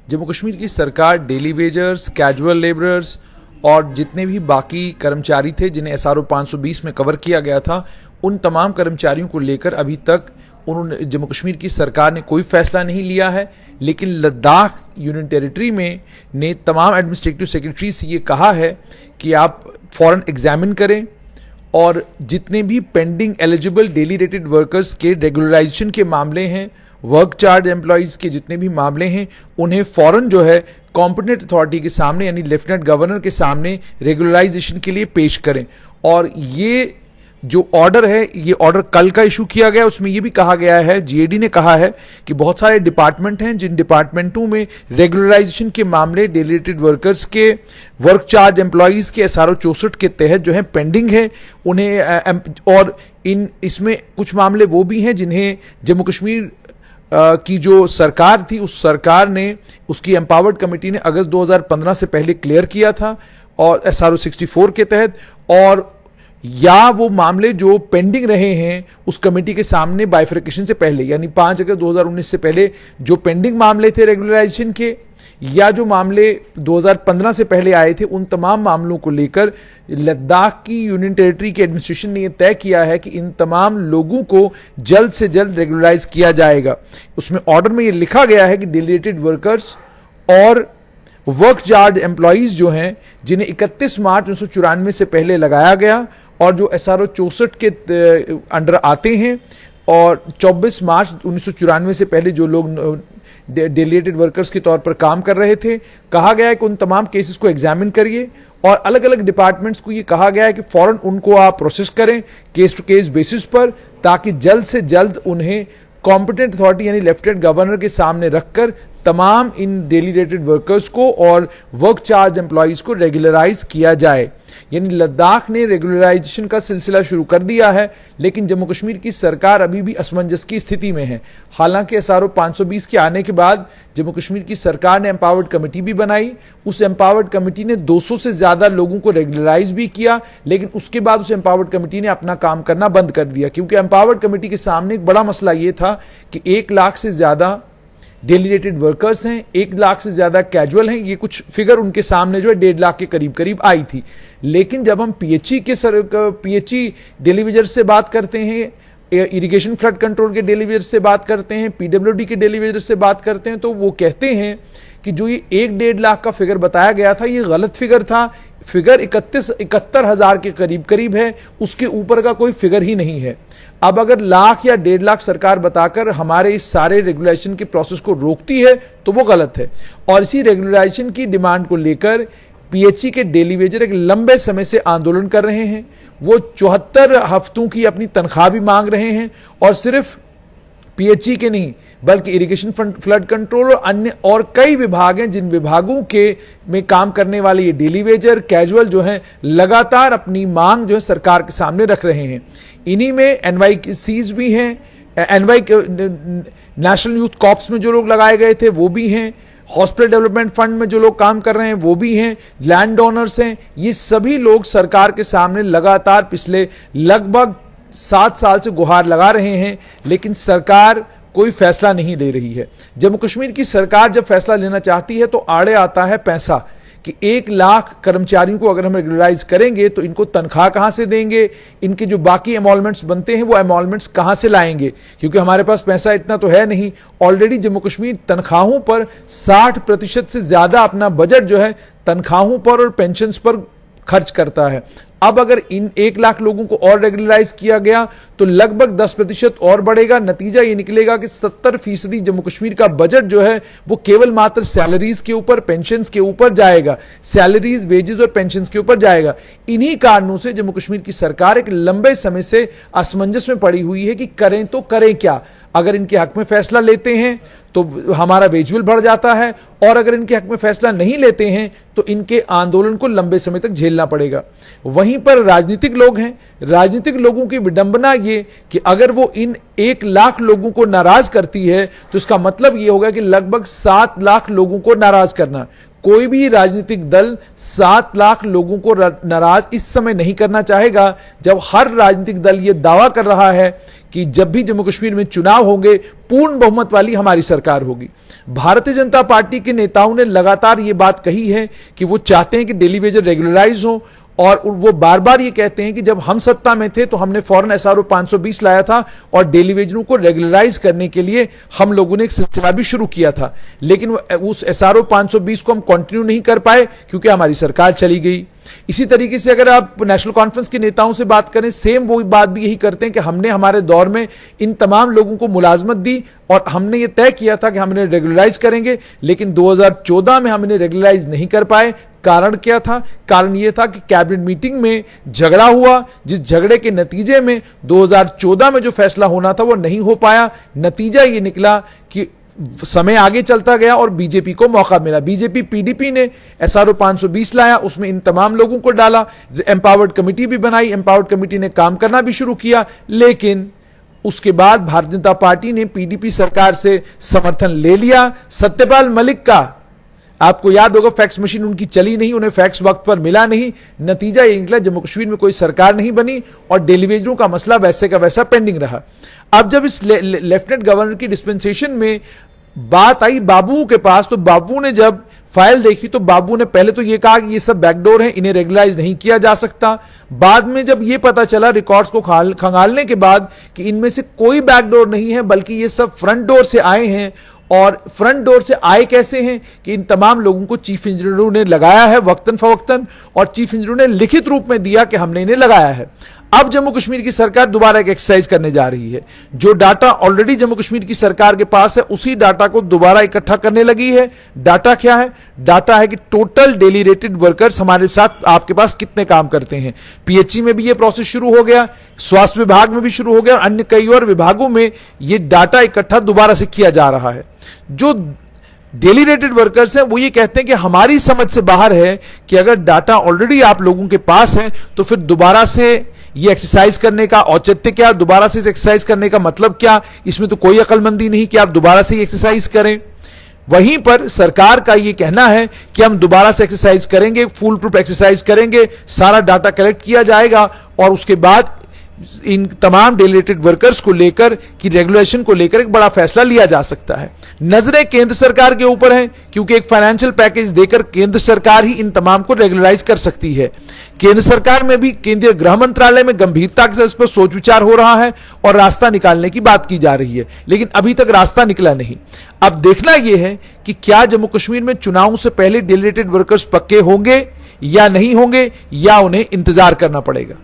जम्मू कश्मीर की सरकार daily wagers, casual labourers और जितने भी बाकी कर्मचारी थे जिन्हें SRO 520 में कवर किया गया था, उन तमाम कर्मचारियों को लेकर अभी तक उन्होंने जम्मू कश्मीर की सरकार ने कोई फैसला नहीं लिया है। लेकिन लद्दाख यूनियन टेरिटरी में ने तमाम एडमिनिस्ट्रेटिव सेक्रेटरी से ये कहा है कि आप फौरन एग्जामिन करें और जितने भी pending eligible daily rated workers के रेगुलराइजेशन के मामले हैं, वर्क चार्ज एम्प्लॉयज़ के जितने भी मामले हैं, उन्हें फौरन जो है कॉम्पिटेंट अथॉरिटी के सामने यानी लेफ्टिनेंट गवर्नर के सामने रेगुलराइजेशन के लिए पेश करें। और ये जो ऑर्डर है, ये ऑर्डर कल का इशू किया गया, उसमें ये भी कहा गया है, GAD ने कहा है कि बहुत सारे डिपार्टमेंट हैं जिन डिपार्टमेंटों में रेगुलराइजेशन के मामले डेली रेटेड वर्कर्स के, वर्क चार्ज एम्प्लॉयज़ के SRO 64 के तहत जो है पेंडिंग है उन्हें, और इसमें कुछ मामले वो भी हैं जिन्हें जम्मू कश्मीर की जो सरकार थी, उस सरकार ने, उसकी एम्पावर्ड कमेटी ने अगस्त 2015 से पहले क्लियर किया था और SRO 64 के तहत, और या वो मामले जो पेंडिंग रहे हैं उस कमेटी के सामने बाइफर्केशन से पहले यानी 5 अगस्त 2019 से पहले जो पेंडिंग मामले थे रेगुलराइजेशन के, या जो मामले 2015 से पहले आए थे, उन तमाम मामलों को लेकर लद्दाख की यूनियन टेरिटरी की एडमिनिस्ट्रेशन ने यह तय किया है कि इन तमाम लोगों को जल्द से जल्द रेगुलराइज किया जाएगा। उसमें ऑर्डर में यह लिखा गया है कि डेलीगेटेड वर्कर्स और वर्क चार्ज एम्प्लॉयज़ जो हैं जिन्हें 31 मार्च 1994 से पहले लगाया गया और जो SRO 64 के अंडर आते हैं, और 24 मार्च 1994 से पहले जो लोग डेलीगेटेड वर्कर्स के तौर पर काम कर रहे थे, कहा गया है कि उन तमाम केसेस को एग्जामिन करिए और अलग अलग डिपार्टमेंट्स को ये कहा गया है कि फौरन उनको आप प्रोसेस करें केस टू केस बेसिस पर, ताकि जल्द से जल्द उन्हें कॉम्पिटेंट अथॉरिटी यानी लेफ्टिनेंट गवर्नर के सामने रखकर तमाम इन डेली रेटेड वर्कर्स को और वर्क चार्ज एम्प्लॉयज को रेगुलराइज किया जाए। यानी लद्दाख ने रेगुलराइजेशन का सिलसिला शुरू कर दिया है, लेकिन जम्मू कश्मीर की सरकार अभी भी असमंजस की स्थिति में है। हालांकि SRO 520 के आने के बाद जम्मू कश्मीर की सरकार ने एम्पावर्ड कमेटी भी बनाई, उस एम्पावर्ड कमेटी ने 200 से ज्यादा लोगों को रेगुलराइज भी किया, लेकिन उसके बाद उस एम्पावर्ड कमेटी ने अपना काम करना बंद कर दिया, क्योंकि एम्पावर्ड कमेटी के सामने एक बड़ा मसला यह था कि 1 लाख से ज्यादा डेलीगेटेड वर्कर्स हैं, 1 लाख से ज्यादा कैजुअल हैं। ये कुछ फिगर उनके सामने जो है 1.5 लाख के करीब करीब आई थी। लेकिन जब हम PHE डेलीवेजर से बात करते हैं, इरिगेशन फ्लड कंट्रोल के डेलीवेजर से बात करते हैं, PWD के डेलीवेजर से बात करते हैं, तो वो कहते हैं कि जो ये 1-1.5 लाख का फिगर बताया गया था, ये गलत फिगर था। फिगर 71 हजार के करीब करीब है, उसके ऊपर का कोई फिगर ही नहीं है। अब अगर लाख या 1.5 लाख सरकार बताकर हमारे इस सारे रेगुलेशन के प्रोसेस को रोकती है तो वो गलत है। और इसी रेगुलेशन की डिमांड को लेकर PHE के डेलीवेजर एक लंबे समय से आंदोलन कर रहे हैं। वो 74 हफ्तों की अपनी तनख्वाह भी मांग रहे हैं, और सिर्फ PHE के नहीं बल्कि इरिगेशन फ्लड कंट्रोल और अन्य और कई विभाग हैं जिन विभागों के में काम करने वाले ये डेलीवेजर कैजुअल जो हैं लगातार अपनी मांग जो है सरकार के सामने रख रहे हैं। इन्हीं में NYCs भी हैं, नेशनल यूथ कॉर्प्स में जो लोग लगाए गए थे वो भी हैं, हॉस्पिटल डेवलपमेंट फंड में जो लोग काम कर रहे हैं वो भी हैं, लैंड डोनर्स हैं। ये सभी लोग सरकार के सामने लगातार पिछले लगभग 7 साल से गुहार लगा रहे हैं, लेकिन सरकार कोई फैसला नहीं ले रही है। जम्मू कश्मीर की सरकार जब फैसला लेना चाहती है तो आड़े आता है पैसा, कि 1 लाख कर्मचारियों को अगर हम रेगुलराइज करेंगे तो इनको तनख्वाह कहां से देंगे, इनके जो बाकी एमॉल्मेंट्स बनते हैं वो एमॉल्मेंट्स कहां से लाएंगे, क्योंकि हमारे पास पैसा इतना तो है नहीं। ऑलरेडी जम्मू कश्मीर तनख्वाहों पर 60% से ज्यादा अपना बजट जो है तनख्वाहों पर और पेंशन्स पर खर्च करता है। अब अगर इन 1 लाख लोगों को और रेगुलराइज किया गया तो लगभग 10% और बढ़ेगा। नतीजा ये निकलेगा कि 70% जम्मू कश्मीर का बजट जो है वो केवल मात्र सैलरीज के ऊपर, पेंशन्स के ऊपर जाएगा, सैलरीज, वेजेस और पेंशन्स के ऊपर जाएगा। इन्हीं कारणों से जम्मू कश्मीर की सरकार एक लंबे समय से असमंजस में पड़ी हुई है कि करें तो करें क्या। अगर इनके हक में फैसला लेते हैं तो हमारा वेज बिल बढ़ जाता है, और अगर इनके हक में फैसला नहीं लेते हैं तो इनके आंदोलन को लंबे समय तक झेलना पड़ेगा। वहीं पर राजनीतिक लोग हैं, राजनीतिक लोगों की विडंबना ये कि अगर वो इन 1 लाख लोगों को नाराज करती है तो इसका मतलब ये होगा कि लगभग 7 लाख लोगों को नाराज करना। कोई भी राजनीतिक दल 7 लाख लोगों को नाराज इस समय नहीं करना चाहेगा, जब हर राजनीतिक दल यह दावा कर रहा है कि जब भी जम्मू कश्मीर में चुनाव होंगे पूर्ण बहुमत वाली हमारी सरकार होगी। भारतीय जनता पार्टी के नेताओं ने लगातार यह बात कही है कि वो चाहते हैं कि डेली वेजर रेगुलराइज हो, और वो बार बार ये कहते हैं कि जब हम सत्ता में थे तो हमने फौरन एसआरओ 520 लाया था और डेली वेजरों को रेगुलराइज करने के लिए हम लोगों ने एक सिलसिला भी शुरू किया था, लेकिन उस एसआरओ 520 को हम कंटिन्यू नहीं कर पाए क्योंकि हमारी सरकार चली गई। इसी तरीके से अगर आप नेशनल कॉन्फ्रेंस के नेताओं से बात करें, सेम वो बात भी यही करते हैं कि हमने हमारे दौर में इन तमाम लोगों को मुलाजमत दी और हमने ये तय किया था कि हम इन्हें रेगुलराइज करेंगे, लेकिन 2014 में हम इन्हें रेगुलराइज नहीं कर पाए। कारण क्या था? कारण यह था कि कैबिनेट मीटिंग में झगड़ा हुआ, जिस झगड़े के नतीजे में 2014 में जो फैसला होना था वो नहीं हो पाया। नतीजा ये निकला कि समय आगे चलता गया और बीजेपी को मौका मिला। बीजेपी पीडीपी ने एसआरओ 520 लाया, उसमें इन तमाम लोगों को डाला, एम्पावर्ड कमेटी भी बनाई, एम्पावर्ड कमेटी ने काम करना भी शुरू किया, लेकिन उसके बाद भारतीय जनता पार्टी ने पीडीपी सरकार से समर्थन ले लिया। सत्यपाल मलिक का आपको याद होगा, फैक्स मशीन उनकी चली नहीं, उन्हें फैक्स वक्त पर मिला नहीं। नतीजा ये निकला जम्मू कश्मीर में कोई सरकार नहीं बनी और डेली वेजरों का मसला वैसे का वैसा पेंडिंग रहा। अब जब इस लेफ्टिनेंट गवर्नर की डिस्पेंसेशन में बात आई बाबू के पास, तो बाबू ने जब फाइल देखी तो बाबू ने पहले तो यह कहा कि ये सब बैकडोर है, इन्हें रेगुलराइज नहीं किया जा सकता। बाद में जब यह पता चला रिकॉर्ड्स को खंगालने के बाद कि इनमें से कोई बैकडोर नहीं है बल्कि ये सब फ्रंट डोर से आए हैं, और फ्रंट डोर से आए कैसे हैं कि इन तमाम लोगों को चीफ इंजीनियरों ने लगाया है वक्तन फवक्तन, और चीफ इंजीनियरों ने लिखित रूप में दिया कि हमने इन्हें लगाया है। अब जम्मू कश्मीर की सरकार दोबारा एक एक्सरसाइज करने जा रही है। जो डाटा ऑलरेडी जम्मू कश्मीर की सरकार के पास है उसी डाटा को दोबारा इकट्ठा करने लगी है। डाटा क्या है? डाटा है कि टोटल डेली रेटेड वर्कर्स हमारे साथ आपके पास कितने काम करते हैं। पीएचई में भी यह प्रोसेस शुरू हो गया, स्वास्थ्य विभाग में भी शुरू हो गया, और अन्य कई और विभागों में यह डाटा इकट्ठा दोबारा से किया जा रहा है। जो डेली रेटेड वर्कर्स हैं वो ये कहते हैं कि हमारी समझ से बाहर है कि अगर डाटा ऑलरेडी आप लोगों के पास है तो फिर दोबारा से ये एक्सरसाइज करने का औचित्य क्या, दोबारा से इस एक्सरसाइज करने का मतलब क्या? इसमें तो कोई अक्लमंदी नहीं कि आप दोबारा से एक्सरसाइज करें। वहीं पर सरकार का ये कहना है कि हम दोबारा से एक्सरसाइज करेंगे, फुल प्रूफ एक्सरसाइज करेंगे, सारा डाटा कलेक्ट किया जाएगा और उसके बाद इन तमाम डेलीगेटेड वर्कर्स को लेकर कि रेगुलेशन को लेकर एक बड़ा फैसला लिया जा सकता है। नजरें केंद्र सरकार के ऊपर हैं क्योंकि एक फाइनेंशियल पैकेज देकर केंद्र सरकार ही इन तमाम को रेगुलराइज कर सकती है। केंद्र सरकार में भी केंद्रीय गृह मंत्रालय में गंभीरता के साथ इस पर सोच विचार हो रहा है और रास्ता निकालने की बात की जा रही है, लेकिन अभी तक रास्ता निकला नहीं। अब देखना यह है कि क्या जम्मू कश्मीर में चुनाव से पहले डेलीगेटेड वर्कर्स पक्के होंगे या नहीं होंगे, या उन्हें इंतजार करना पड़ेगा।